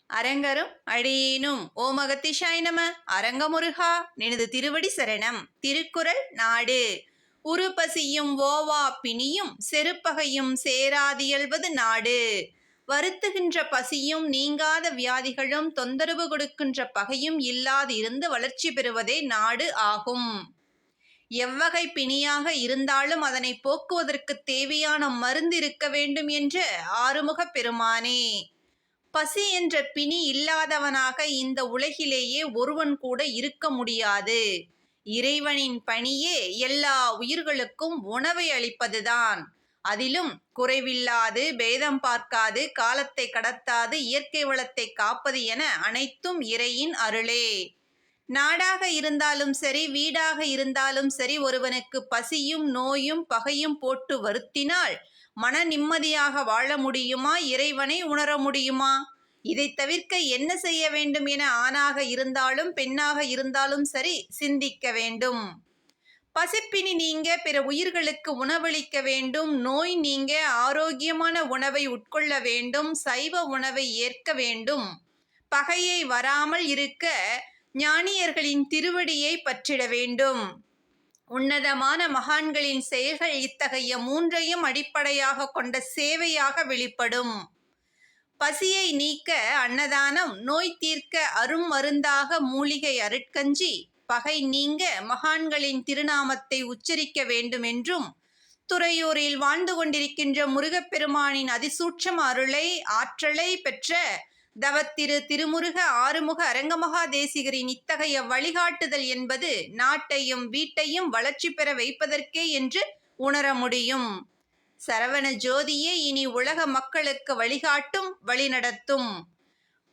அரங்கரும் அடியேனும் ஓமகத்திஷாய நம. அரங்கமுருகா நினது திருவடி சரணம். திருக்குறள் நாடு. உருபசியும் ஓவா பிணியும் செருப்பகையும் சேராதியல்வது நாடு. வருத்துகின்ற பசியும் நீங்காத வியாதிகளும் தொந்தரவு கொடுக்கின்ற பகையும் இல்லாது இருந்து வளர்ச்சி பெறுவதே நாடு ஆகும். எவ்வகை பிணியாக இருந்தாலும் அதனை போக்குவதற்கு தேவையான மருந்து இருக்க வேண்டும் என்ற ஆறுமுகப் பெருமானே, பசி என்ற பிணி இல்லாதவனாக இந்த உலகிலேயே ஒருவன் கூட இருக்க முடியாது. இறைவனின் பணியே எல்லா உயிர்களுக்கும் உணவை அளிப்பதுதான். அதிலும் குறைவில்லாது, பேதம் பார்க்காது, காலத்தை கடத்தாது, இயற்கை வளத்தை காப்பது என அனைத்தும் இறையின் அருளே. நாடாக இருந்தாலும் சரி, வீடாக இருந்தாலும் சரி, ஒருவனுக்கு பசியும் நோயும் பகையும் போட்டு வருத்தினால் மன நிம்மதியாக வாழ முடியுமா? இறைவனை உணர முடியுமா? இதை தவிர்க்க என்ன செய்ய வேண்டும் என ஆணாக இருந்தாலும் பெண்ணாக இருந்தாலும் சரி சிந்திக்க வேண்டும். பசிப்பினி நீங்க பிற உயிர்களுக்கு உணவளிக்க வேண்டும். நோய் நீங்க ஆரோக்கியமான உணவை உட்கொள்ள வேண்டும். சைவ உணவை ஏற்க வேண்டும். பகையை வராமல் இருக்க ஞானியர்களின் திருவடியை பற்றிட வேண்டும். உன்னதமான மகான்களின் செயல்கள் இத்தகைய மூன்றையும் அடிப்படையாக கொண்ட சேவையாக வெளிப்படும். பசியை நீக்க அன்னதானம், நோய் தீர்க்க அரும் மருந்தாக மூலிகை அருட்கஞ்சி, பகை நீங்க மகான்களின் திருநாமத்தை உச்சரிக்க வேண்டும் என்றும், துறையூரில் வாழ்ந்து கொண்டிருக்கின்ற முருகப்பெருமானின் அதிசூட்சம அருளை ஆற்றலை பெற்ற தவத்திரு திருமுருக ஆறுமுக அரங்கமகா தேசிகரின் இத்தகைய வழிகாட்டுதல் என்பது நாட்டையும் வீட்டையும் வளர்ச்சி பெற வைப்பதற்கே என்று உணர முடியும். சரவண ஜோதியே இனி உலக மக்களுக்கு வழிகாட்டும், வழிநடத்தும்.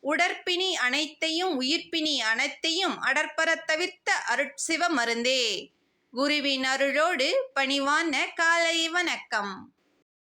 உடற்பிணி அனைத்தையும் உயிர்ப்பிணி அனைத்தையும் அடற்பர தவிர்த்த அருட்சிவ மருந்தே. குருவின் அருளோடு பணிவான காலை வணக்கம்.